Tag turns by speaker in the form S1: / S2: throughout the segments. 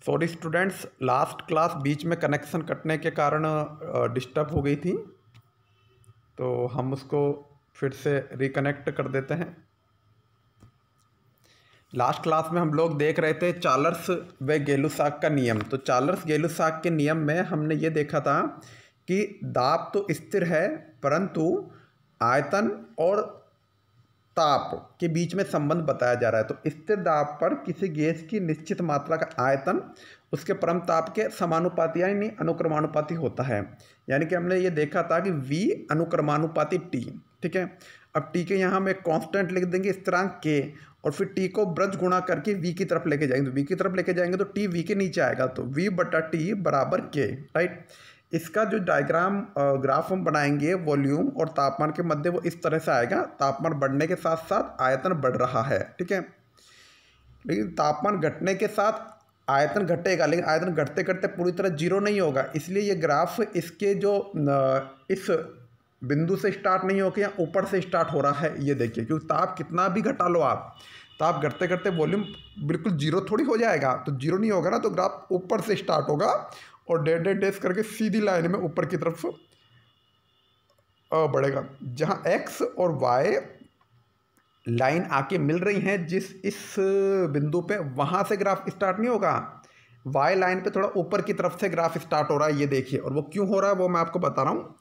S1: Sorry students, last class बीच में connection कटने के कारण डिस्टर्ब हो गई थी, तो हम उसको फिर से रिकनेक्ट कर देते हैं। लास्ट क्लास में हम लोग देख रहे थे चार्ल्स व गेलुसाक का नियम। तो चार्ल्स गेलुसाक के नियम में हमने ये देखा था कि दाब तो स्थिर है, परंतु आयतन और ताप के बीच में संबंध बताया जा रहा है। तो स्थिर दाब पर किसी गैस की निश्चित मात्रा का आयतन उसके परम ताप के समानुपाती यानी अनुक्रमानुपाती होता है। यानी कि हमने ये देखा था कि V अनुक्रमानुपाती T, ठीक है। अब T के यहाँ हम एक कांस्टेंट लिख देंगे स्थिरांक K, और फिर T को ब्रज गुणा करके V की तरफ लेके जाएंगे। तो V की तरफ लेके जाएंगे तो T V के नीचे आएगा, तो V बटा T बराबर K, राइट। इसका जो डायग्राम ग्राफ हम बनाएंगे वॉल्यूम और तापमान के मध्य, वो इस तरह से आएगा। तापमान बढ़ने के साथ साथ आयतन बढ़ रहा है, ठीक है। लेकिन तापमान घटने के साथ आयतन घटेगा, लेकिन आयतन घटते घटते पूरी तरह जीरो नहीं होगा। इसलिए ये ग्राफ इसके जो इस बिंदु से स्टार्ट नहीं होकर या ऊपर से स्टार्ट हो रहा है, ये देखिए। क्योंकि ताप कितना भी घटा लो आप, ताप घटते घटते वॉल्यूम बिल्कुल जीरो थोड़ी हो जाएगा। तो जीरो नहीं होगा ना, तो ग्राफ ऊपर से स्टार्ट होगा और डेढ़ करके सीधी लाइन में ऊपर की तरफ बढ़ेगा। जहाँ एक्स और वाई लाइन आके मिल रही हैं जिस इस बिंदु पे, वहाँ से ग्राफ स्टार्ट नहीं होगा। वाई लाइन पे थोड़ा ऊपर की तरफ से ग्राफ स्टार्ट हो रहा है, ये देखिए। और वो क्यों हो रहा है वो मैं आपको बता रहा हूँ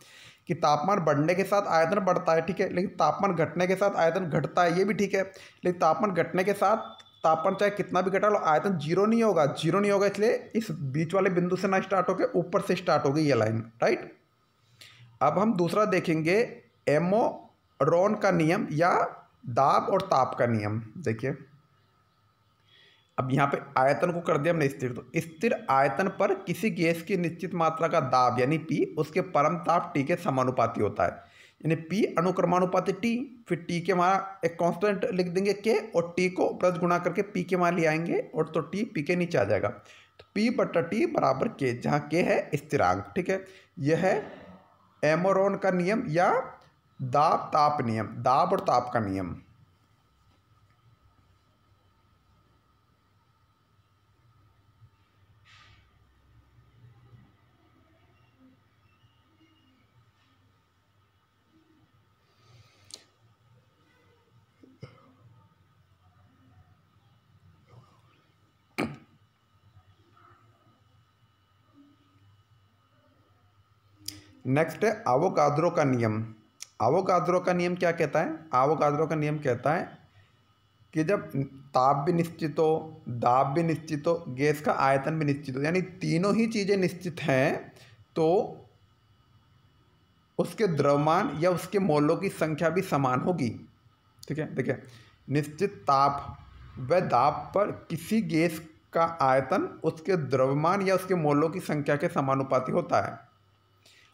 S1: कि तापमान बढ़ने के साथ आयतन बढ़ता है, ठीक है, लेकिन तापमान घटने के साथ आयतन घटता है, ये भी ठीक है। लेकिन तापमान घटने के साथ तापमान चाहे कितना भी घटा लो, आयतन जीरो नहीं होगा। जीरो नहीं होगा इसलिए इस बीच वाले बिंदु से ना स्टार्ट होकर ऊपर से स्टार्ट होगी ये लाइन, राइट। अब हम दूसरा देखेंगे एमोरॉन का नियम या दाब और ताप का नियम। देखिए, अब यहाँ पे आयतन को कर दिया हमने स्थिर। तो स्थिर आयतन पर किसी गैस की निश्चित मात्रा का दाब यानी P उसके परम ताप T के समानुपाती होता है। यानी P अनुक्रमानुपाती T, फिर T के हमारा एक कांस्टेंट लिख देंगे K, और T को प्लस गुणा करके P के मान ले आएंगे, और तो T P के नीचे आ जाएगा। तो P बटा T बराबर K, जहाँ K है स्थिरांक, ठीक है। यह है एमोरॉन का नियम या दाब ताप नियम, दाब और ताप का नियम। नेक्स्ट है आवोगाद्रो का नियम। आवोगाद्रो का नियम क्या कहता है? आवोगाद्रो का नियम कहता है कि जब ताप भी निश्चित हो, दाब भी निश्चित हो, गैस का आयतन भी निश्चित हो, यानी तीनों ही चीज़ें निश्चित हैं, तो उसके द्रव्यमान या उसके मोलों की संख्या भी समान होगी, ठीक है। देखिए, निश्चित ताप व दाब पर किसी गैस का आयतन उसके द्रव्यमान या उसके मोलों की संख्या के समानुपाती होता है।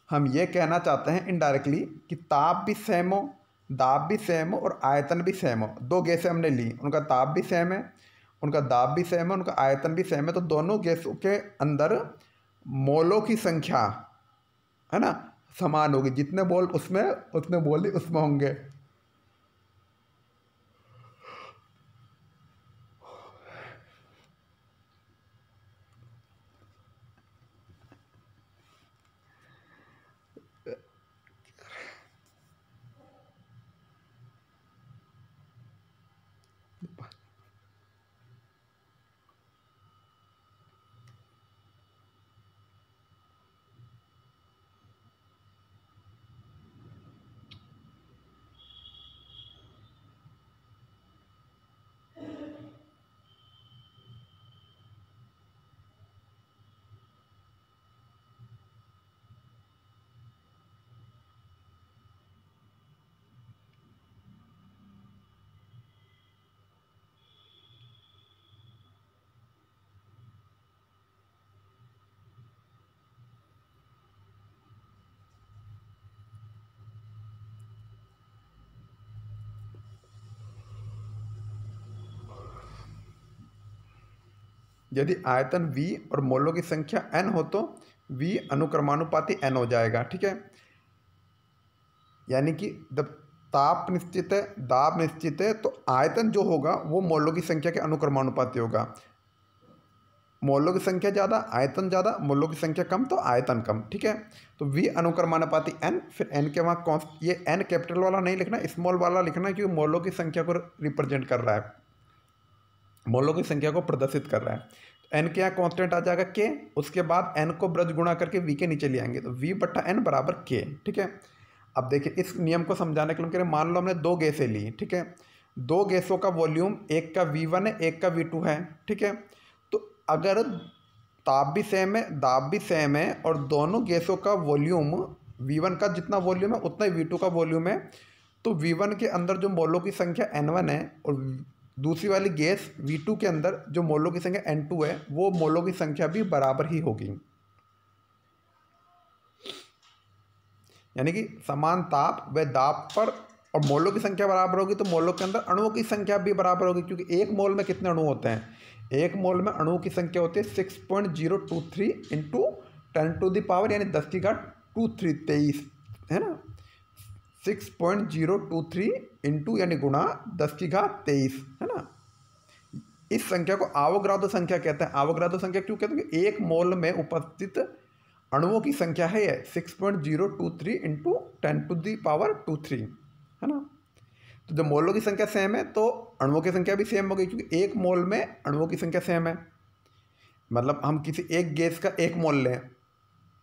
S1: हम ये कहना चाहते हैं इनडायरेक्टली कि ताप भी सेम हो, दाब भी सेम हो और आयतन भी सेम हो। दो गैसें हमने ली, उनका ताप भी सेम है, उनका दाब भी सेम है, उनका आयतन भी सेम है, तो दोनों गैसों के अंदर मोलों की संख्या, है ना, समान होगी। जितने मोल उसमें, उतने मोल ही उसमें होंगे। यदि आयतन V और मोलों की संख्या n हो तो V अनुक्रमानुपाती n हो जाएगा, ठीक है। यानी कि जब ताप निश्चित है, दाब निश्चित है, तो आयतन जो होगा वो मोलों की संख्या के अनुक्रमानुपाती होगा। मोलों की संख्या ज़्यादा, आयतन ज़्यादा, मोलों की संख्या कम तो आयतन कम। ठीक है, तो V अनुक्रमानुपाती N, फिर N के वहाँ कौन, ये N कैपिटल वाला नहीं लिखना, स्मॉल वाला लिखना, क्योंकि मोलों की संख्या को रिप्रेजेंट कर रहा है, मोलों की संख्या को प्रदर्शित कर रहा है। तो N के यहाँ कॉन्स्टेंट आ जाएगा K, उसके बाद N को ब्रज गुणा करके V के नीचे ले आएंगे, तो V बट्टा N बराबर K। ठीक है, अब देखिए इस नियम को समझाने के लिए कह रहे मान लो हमने दो गैसें ली। ठीक है, दो गैसों का वॉल्यूम, एक का V1 है, एक का V2 है। ठीक है, तो अगर ताप भी सेम है, दाब भी सेम है, और दोनों गैसों का वॉल्यूम V1 का जितना वॉल्यूम है उतना ही V2 का वॉल्यूम है, तो V1 के अंदर जो मोलों की संख्या N1 है और दूसरी वाली गैस V2 के अंदर जो मोलों की संख्या N2 है, वो मोलों की संख्या भी बराबर ही होगी। यानी कि समान ताप व दाब पर और मोलों की संख्या बराबर होगी, तो मोलों के अंदर अणुओं की संख्या भी बराबर होगी, क्योंकि एक मोल में कितने अणु होते हैं, एक मोल में अणुओं की संख्या होती है 6.023 इंटू 10⁻, यानी 10⁻23 है ना, 6.023 इंटू यानी गुणा 10⁻23 है ना। इस संख्या को आवोगाद्रो संख्या कहते हैं। आवोगाद्रो संख्या क्यों कहते हैं, कि एक मोल में उपस्थित अणुओं की संख्या है ये 6.023 इंटू 10⁻23 है ना। तो जब मोलों की संख्या सेम है तो अणुओं की संख्या भी सेम होगी, क्योंकि एक मोल में अणुओं की संख्या सेम है। मतलब हम किसी एक गैस का एक मोल लें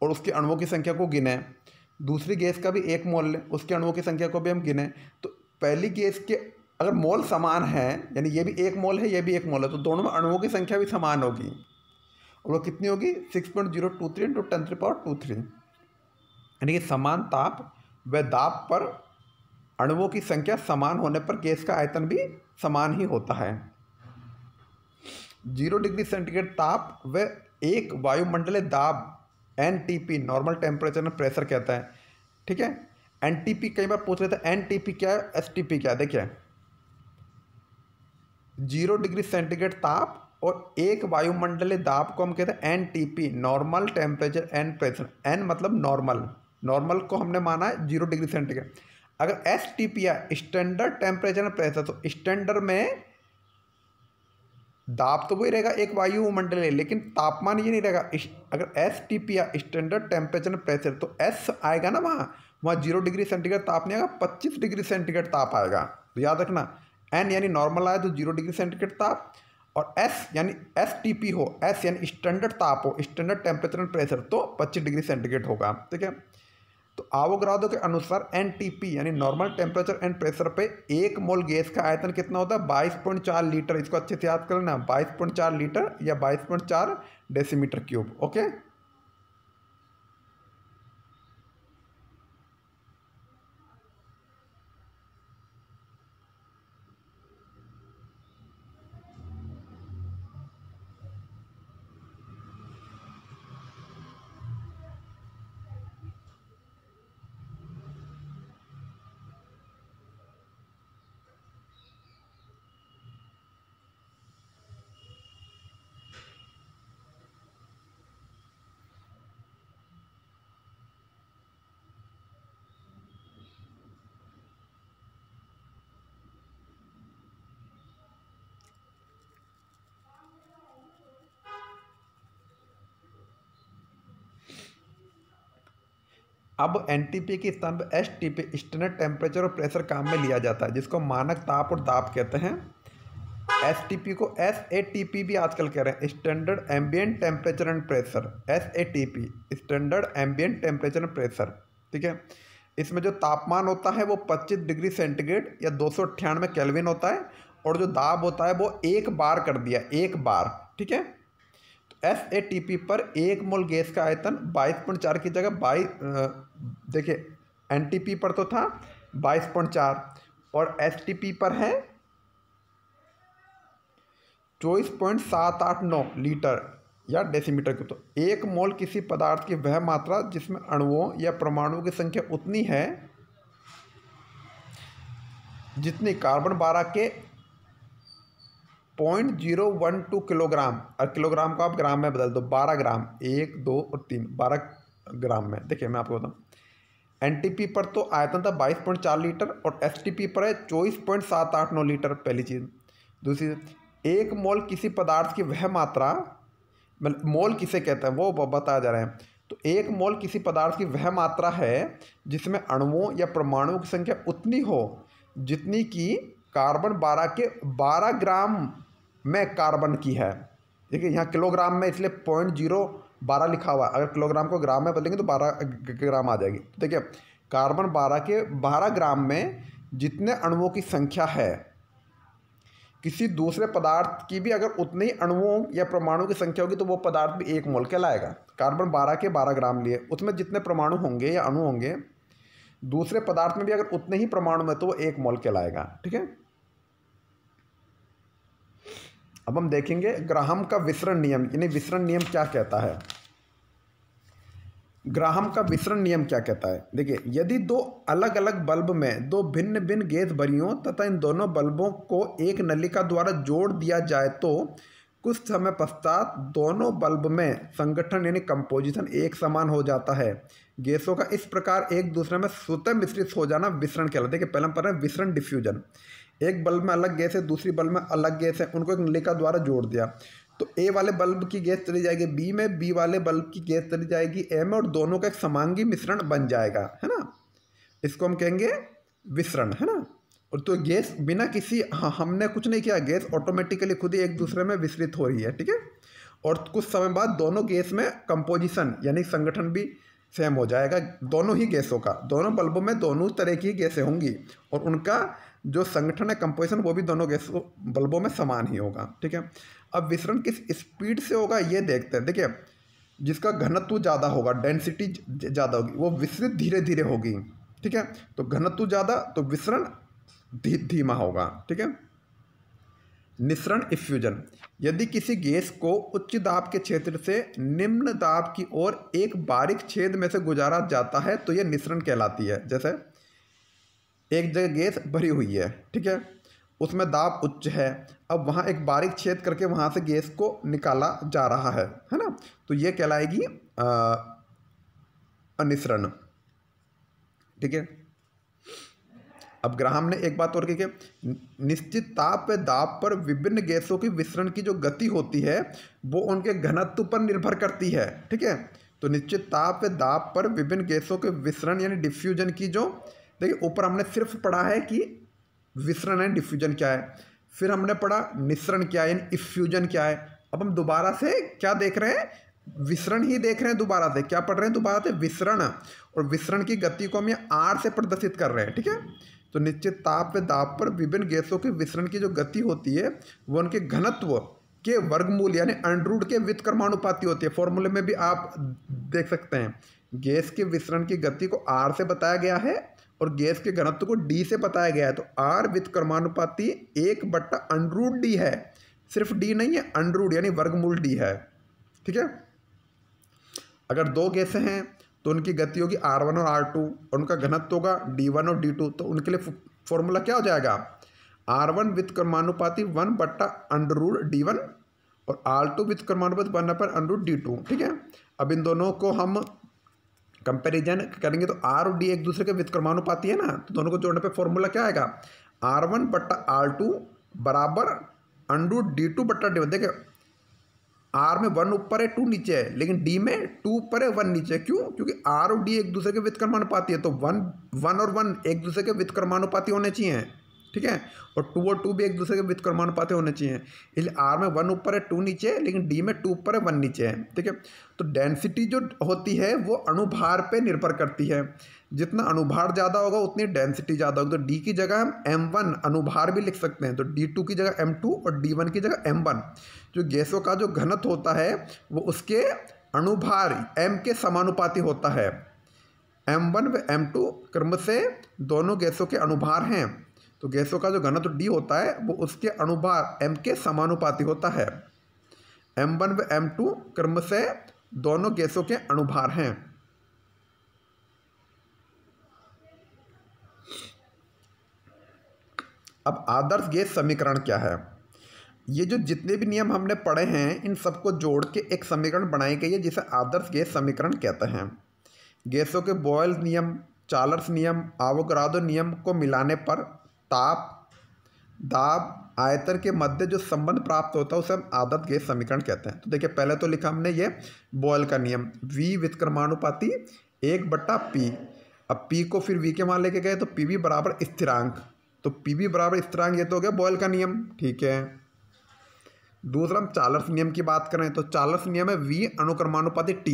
S1: और उसके अणुओं की संख्या को गिनें, दूसरी गैस का भी एक मोल लें, उसके अणुओं की संख्या को भी हम गिनें, तो पहली गैस के अगर मोल समान है, यानी ये भी एक मोल है, ये भी एक मोल है, तो दोनों में अणुओं की संख्या भी समान होगी, और वो कितनी होगी 6.023 इंटू 10⁻23, यानी कि समान ताप व दाब पर अणुओं की संख्या समान होने पर गैस का आयतन भी समान ही होता है। 0 डिग्री सेंटीग्रेड ताप व एक वायुमंडलीय दाब NTP, normal temperature and pressure कहता है। ठीक है, NTP कई बार पूछ रहे थे, NTP क्या है, STP क्या है। देखिए 0 डिग्री सेंटीग्रेड ताप और एक वायुमंडलीय दाब को हम कहते हैं NTP, normal temperature and pressure. N मतलब नॉर्मल, नॉर्मल को हमने माना है 0 डिग्री सेंटीग्रेड। अगर STP है स्टैंडर्ड टेम्परेचर एंड प्रेशर, तो स्टैंडर्ड में दाब तो वही रहेगा एक वायुमंडलीय, लेकिन तापमान ये नहीं रहेगा। अगर STP या स्टैंडर्ड टेम्परेचर एंड प्रेशर, तो S आएगा ना, वहाँ 0 डिग्री सेंटीग्रेड ताप नहीं आएगा, 25 डिग्री सेंटीग्रेड ताप आएगा। तो याद रखना, N यानी नॉर्मल आए तो 0 डिग्री सेंटीग्रेड ताप, और S यानी STP हो, S यानी स्टैंडर्ड ताप हो, स्टैंडर्ड टेम्परेचर एंड प्रेशर, तो 25 डिग्री सेंटीग्रेड होगा। ठीक है, तो आवोगाद्रो के अनुसार NTP यानी नॉर्मल टेम्परेचर एंड प्रेशर पे एक मोल गैस का आयतन कितना होता है, 22.4 लीटर। इसको अच्छे से याद कर लेना, 22.4 लीटर या 22.4 डेसीमीटर क्यूब। ओके, अब NTP के स्थान पर STP स्टैंडर्ड टेम्परेचर और प्रेशर काम में लिया जाता है, जिसको मानक ताप और दाब कहते हैं। STP को SATP भी आजकल कह रहे हैं, standard ambient temperature and pressure. SATP standard ambient temperature and pressure. ठीक है, इसमें जो तापमान होता है वो 25 डिग्री सेंटीग्रेड या 298 केल्विन होता है, और जो दाब होता है वो 1 बार कर दिया, 1 बार। ठीक है, SATP पर एक मोल गैस का आयतन 22.4 की जगह 22, देखिए NTP पर तो था 22.4 और STP पर है 24.789 लीटर या डेसीमीटर की। तो एक मोल किसी पदार्थ की वह मात्रा जिसमें अणुओं या परमाणुओं की संख्या उतनी है जितनी कार्बन 12 के 0.012 किलोग्राम, और किलोग्राम को आप ग्राम में बदल दो, 12 ग्राम, 1 2 और 3, 12 ग्राम में। देखिए मैं आपको बताऊँ, NTP पर तो आयतन था 22.4 लीटर और STP पर है 24.789 लीटर। पहली चीज़। दूसरी, एक मोल किसी पदार्थ की वह मात्रा मतलब मोल किसे कहते हैं वो बताया जा रहा है। तो एक मोल किसी पदार्थ की वह मात्रा है जिसमें अणुओं या परमाणुओं की संख्या उतनी हो जितनी कि कार्बन 12 के 12 ग्राम में कार्बन की है। देखिए यहाँ किलोग्राम में, इसलिए 0.012 लिखा हुआ है। अगर किलोग्राम को ग्राम में बदलेंगे तो 12 ग्राम आ जाएगी। तो देखिए कार्बन 12 के 12 ग्राम में जितने अणुओं की संख्या है, किसी दूसरे पदार्थ की भी अगर उतने ही अणुओं या परमाणुओं की संख्या होगी तो वो पदार्थ भी एक मोल कहलाएगा। कार्बन 12 के 12 ग्राम लिए, उसमें जितने परमाणु होंगे या अणु होंगे, दूसरे पदार्थ में भी अगर उतने ही परमाणु में, तो वो एक मोल कहलाएगा। ठीक है। अब हम देखेंगे ग्राहम का विसरण नियम, यानी विसरण नियम क्या कहता है। ग्राहम का विसरण नियम क्या कहता है? देखिए, यदि दो अलग अलग बल्ब में दो भिन्न भिन्न गैस भरी हों तथा इन दोनों बल्बों को एक नलिका द्वारा जोड़ दिया जाए तो कुछ समय पश्चात दोनों बल्ब में संगठन यानी कंपोजिशन एक समान हो जाता है। गैसों का इस प्रकार एक दूसरे में स्वतः मिश्रित हो जाना विसरण कहलाता है। देखिए पहले हम पढ़ रहे हैं विसरण, डिफ्यूजन। एक बल्ब में अलग गैस है, दूसरी बल्ब में अलग गैस है, उनको एक नलिका द्वारा जोड़ दिया तो ए वाले बल्ब की गैस चली जाएगी बी में, बी वाले बल्ब की गैस चली जाएगी ए में, और दोनों का एक समांगी मिश्रण बन जाएगा, है ना। इसको हम कहेंगे विसरण, है ना। और तो गैस बिना किसी हमने कुछ नहीं किया, गैस ऑटोमेटिकली खुद ही एक दूसरे में विसरित हो रही है। ठीक है। और कुछ समय बाद दोनों गैस में कंपोजिशन यानी संगठन भी सेम हो जाएगा। दोनों ही गैसों का, दोनों बल्बों में दोनों तरह की गैसें होंगी और उनका जो संगठन है कंपोजिशन वो भी दोनों गैसों बल्बों में समान ही होगा। ठीक है। अब विसरण किस स्पीड से होगा ये देखते हैं। देखिए जिसका घनत्व ज़्यादा होगा, डेंसिटी ज़्यादा होगी, वो विसरित धीरे धीरे होगी। ठीक है। तो घनत्व ज़्यादा तो विसरण धीमा होगा। ठीक है। निसरण, इफ्यूजन। यदि किसी गैस को उच्च दाब के क्षेत्र से निम्न दाब की ओर एक बारीक छेद में से गुजारा जाता है तो यह निसरण कहलाती है। जैसे एक जगह गैस भरी हुई है, ठीक है, उसमें दाब उच्च है, अब वहाँ एक बारीक छेद करके वहाँ से गैस को निकाला जा रहा है ना, तो ये कहलाएगी अनिसरण। ठीक है। अब ग्राहम ने एक बात और की कि निश्चित ताप व दाब पर विभिन्न गैसों की विसरण की जो गति होती है वो उनके घनत्व पर निर्भर करती है। ठीक है। तो निश्चित ताप व दाब पर विभिन्न गैसों के विसरण यानी डिफ्यूजन की जो, देखिए ऊपर हमने सिर्फ पढ़ा है कि विसरण है, डिफ्यूजन क्या है, फिर हमने पढ़ा निसरण क्या है यानी इफ्यूजन क्या है। अब हम दोबारा से क्या देख रहे हैं, विसरण ही देख रहे हैं। दोबारा से क्या पढ़ रहे हैं, दोबारा से विसरण, और विसरण की गति को हम ये आर से प्रदर्शित कर रहे हैं। ठीक है। तो निश्चित ताप व दाब पर विभिन्न गैसों के विसरण की जो गति होती है वो उनके घनत्व के वर्गमूल यानी अंडर के व्युत्क्रमानुपाती होती है। फॉर्मूले में भी आप देख सकते हैं गैस के विसरण की गति को आर से बताया गया है और गैस के घनत्व को डी से बताया गया है। तो आर व्युत्क्रमानुपाती 1/√d है, सिर्फ डी नहीं है, अंडर यानी वर्गमूल डी है। ठीक है। अगर दो गैसें हैं तो उनकी गति होगी R1 और R2 और उनका घनत्व होगा D1 और D2। तो उनके लिए फॉर्मूला क्या हो जाएगा, R1 व्युत्क्रमानुपाती 1/√D1 और R2 व्युत्क्रमानुपाती 1/√D2। ठीक है। अब इन दोनों को हम कंपैरिजन करेंगे तो R और D एक दूसरे के व्युत्क्रमानुपाती है ना, तो दोनों को जोड़ने पे फॉर्मूला क्या आएगा, R1/R2 बराबर √D2/D1। देखिए R में 1 ऊपर है 2 नीचे है, लेकिन D में 2 ऊपर है 1 नीचे है। क्यों? क्योंकि R और D एक दूसरे के व्युत्क्रमानुपाती है, तो 1 और 1 एक दूसरे के व्युत्क्रमानुपाती होने चाहिए। ठीक है। और 2 और 2 भी एक दूसरे के व्युत्क्रमानुपाती होने चाहिए। इसलिए R में 1 ऊपर है 2 नीचे है, लेकिन D में 2 ऊपर है 1 नीचे है। ठीक है। तो डेंसिटी जो होती है वो अणुभार पे निर्भर करती है। जितना अणुभार ज़्यादा होगा उतनी डेंसिटी ज़्यादा होगी। तो D की जगह हम M1 अणुभार भी लिख सकते हैं, तो D2 की जगह M2 और D1 की जगह M1। जो गैसों का जो घनत्व होता है वो उसके अणुभार M के समानुपाती होता है। M1 व M2 क्रम से दोनों गैसों के अणुभार हैं, तो गैसों का जो घनत्व D होता है वो उसके अणुभार M के समानुपाती होता है। M1 व M2 क्रम से दोनों गैसों के अणुभार हैं। अब आदर्श गैस समीकरण क्या है, ये जो जितने भी नियम हमने पढ़े हैं इन सबको जोड़ के एक समीकरण बनाई गई है जिसे आदर्श गैस समीकरण कहते हैं। गैसों के बॉयल्स नियम, चार्ल्स नियम, आवोगाड्रो नियम को मिलाने पर ताप, दाब आयतन के मध्य जो संबंध प्राप्त होता है उसे हम आदर्श गैस समीकरण कहते हैं। तो देखिए पहले तो लिखा हमने ये बॉयल का नियम, V व्युत्क्रमानुपाती 1/P। अब P को फिर V के मान लेके गए तो PV बराबर स्थिरांक, तो PV बराबर स्थिरांक, ये तो हो गया बॉयल का नियम, ठीक है। दूसरा हम चार्ल्स नियम की बात करें तो चार्ल्स नियम है V अनुक्रमानुपाती T।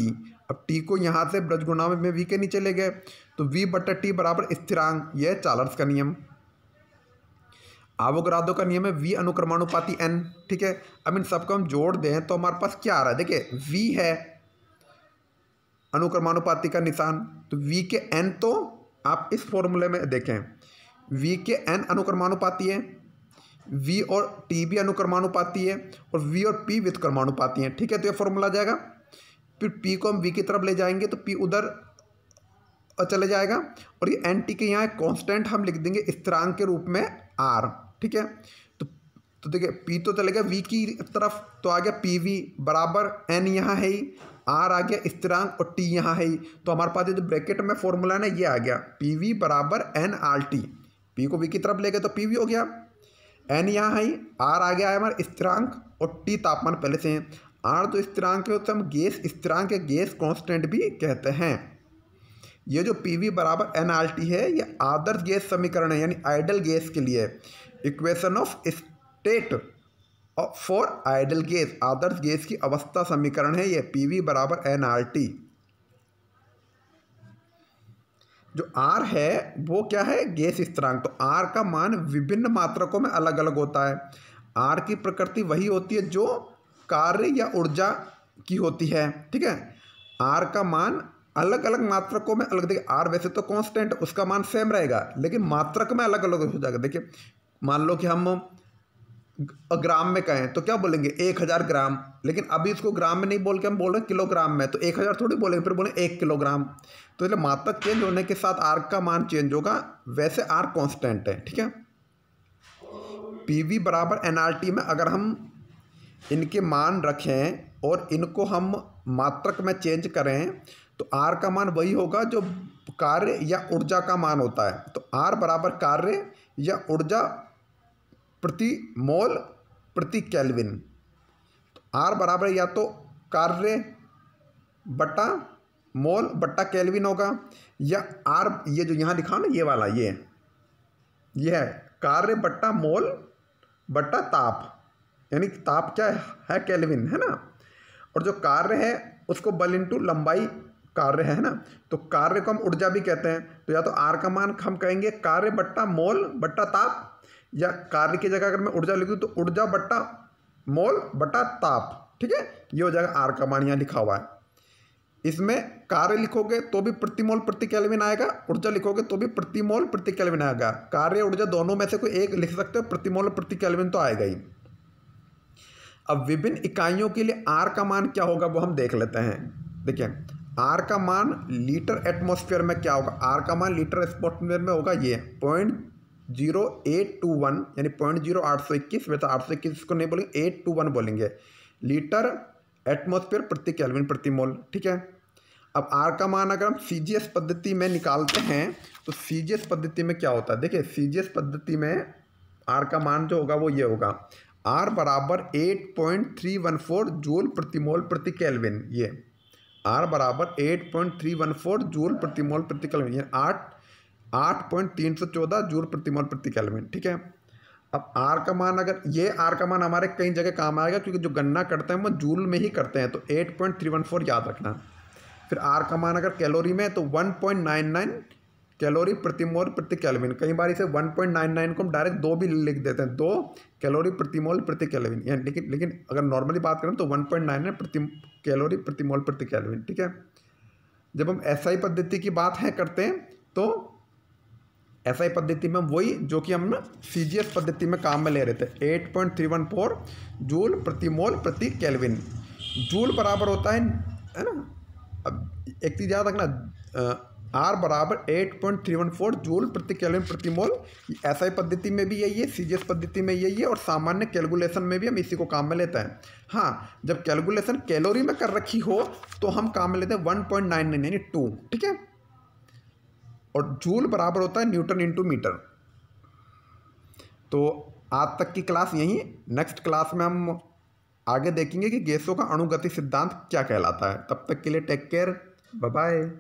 S1: अब T को यहाँ से ब्रज गुणा में V के नीचे ले गए तो V/T बराबर स्थिरांक, यह है चार्ल्स का नियम। आवोगाद्रो का नियम है V अनुक्रमानुपाती N, ठीक है। अब इन सबको हम जोड़ दें तो हमारे पास क्या आ रहा है, देखिए V है अनुक्रमानुपाती का निशान, तो V के N, तो आप इस फॉर्मूले में देखें V के N अनुक्रमानुपाती है, V और T भी अनुक्रमानुपाती है और V और P व्युत्क्रमानुपाती है, ठीक है। तो ये फॉर्मूला आ जाएगा। फिर P को हम V की तरफ ले जाएंगे तो P उधर चले जाएगा और ये NT के यहाँ कांस्टेंट हम लिख देंगे स्थिरांक के रूप में R, ठीक है। तो देखिए P तो चलेगा V की तरफ, तो आ गया PV बराबर N यहाँ है ही, R आ गया स्थिरांक और T यहाँ है ही, तो हमारे पास जो ब्रैकेट में फॉर्मूला है ना ये आ गया PV बराबर NRT। P को V की तरफ ले गए तो PV हो गया, N यहाँ है ही, R आ गया है हमारा स्थिरांक और T तापमान पहले से है। R जो स्थिरांक है उसे हम गैस स्थिरांक या गैस कांस्टेंट भी कहते हैं। ये जो PV बराबर NRT है ये आदर्श गैस समीकरण है, यानी आइडल गैस के लिए equation of state for idol gas, Adarsh gas की अवस्था समीकरण है ये PV बराबर NRT। जो R है वो क्या है, गैस स्थिरांक। तो R का मान विभिन्न मात्रकों में अलग अलग होता है। R की प्रकृति वही होती है जो कार्य या ऊर्जा की होती है, ठीक है। R का मान अलग अलग मात्रकों में अलग, देखिए R वैसे तो कांस्टेंट, उसका मान सेम रहेगा, लेकिन मात्रक में अलग अलग हो जाएगा। देखिए मान लो कि हम ग्राम में कहें तो क्या बोलेंगे 1000 ग्राम, लेकिन अभी इसको ग्राम में नहीं बोल के हम बोल रहे हैं किलोग्राम में, तो 1000 थोड़ी बोलेंगे, फिर बोलें 1 किलोग्राम। तो इसलिए मात्रक चेंज होने के साथ R का मान चेंज होगा, वैसे R कांस्टेंट है, ठीक है। PV बराबर NRT में अगर हम इनके मान रखें और इनको हम मात्रक में चेंज करें तो R का मान वही होगा जो कार्य या ऊर्जा का मान होता है। तो R बराबर कार्य या ऊर्जा प्रति मोल प्रति केल्विन। तो R बराबर या तो कार्य बटा मोल बटा केल्विन होगा, या R ये जो यहाँ लिखा ना ये वाला ये है कार्य बटा मोल बटा ताप, यानी ताप क्या है केल्विन, है ना। और जो कार्य है उसको बल इंटू लंबाई कार्य है ना, तो कार्य को हम ऊर्जा भी कहते हैं। तो या तो R का मान हम कहेंगे कार्य बट्टा मोल बट्टा ताप, या कार्य की जगह अगर मैं ऊर्जा लिखूँ तो ऊर्जा बट्टा मोल बट्टा ताप, ठीक है। ये हो जाएगा R का मान यहाँ लिखा हुआ है। इसमें कार्य लिखोगे तो भी प्रति मोल प्रति केल्विन आएगा, ऊर्जा लिखोगे तो भी प्रति मोल प्रति केल्विन आएगा। कार्य ऊर्जा दोनों में से कोई एक लिख सकते हो, प्रति मोल प्रति केल्विन तो आएगा ही। अब विभिन्न इकाइयों के लिए R का मान क्या होगा वो हम देख लेते हैं। देखिए R का मान लीटर एटमॉस्फेयर में क्या होगा, R का मान लीटर एटमॉस्फेयर में होगा ये 0.0821, यानी 0.0821, वैसे 821 इसको नहीं बोलेंगे 821 बोलेंगे, लीटर एटमॉस्फेयर प्रति केल्विन प्रति मोल, ठीक है। अब R का मान अगर हम CGS पद्धति में निकालते हैं तो CGS पद्धति में क्या होता है, देखिए CGS पद्धति में R का मान जो होगा वो ये होगा, R बराबर 8.314 जूल प्रति मोल प्रति केल्विन। ये R बराबर 8.314 जूल प्रति मोल प्रति केल्विन, ये 8.314 जूल प्रति मोल प्रति केल्विन, ठीक है। अब R का मान, अगर ये R का मान हमारे कई जगह काम आएगा क्योंकि जो गणना करते हैं वो जूल में ही करते हैं, तो 8.314 याद रखना। फिर R का मान अगर कैलोरी में तो 1.99 कैलोरी प्रति मोल प्रति केल्विन। कई बार इसे 1.99 को हम डायरेक्ट 2 भी लिख देते हैं, 2 कैलोरी प्रति मोल प्रति केल्विन, यानी लेकिन अगर नॉर्मली बात करें तो 1.99 प्रति कैलोरी प्रति मोल प्रति केल्विन, ठीक है। जब हम SI पद्धति की बात करते हैं तो SI पद्धति में वही जो कि हम CGS पद्धति में काम में ले रहे थे, 8.314 जूल प्रति मोल प्रति केल्विन। जूल बराबर होता है ना, अब एक चीज़ याद रखना, R बराबर 8.314 जूल प्रति केल्विन प्रति मोल। SI पद्धति में भी यही है, CGS पद्धति में यही है, और सामान्य कैलकुलेशन में भी हम इसी को काम में लेते हैं। हाँ, जब कैलकुलेशन कैलोरी में कर रखी हो तो हम काम में लेते हैं 1.99 यानी 2, ठीक है। और जूल बराबर होता है न्यूटन इंटू मीटर। तो आज तक की क्लास यहीं, नेक्स्ट क्लास में हम आगे देखेंगे कि गैसों का अणुगति सिद्धांत क्या कहलाता है। तब तक के लिए टेक केयर, बाय बाय।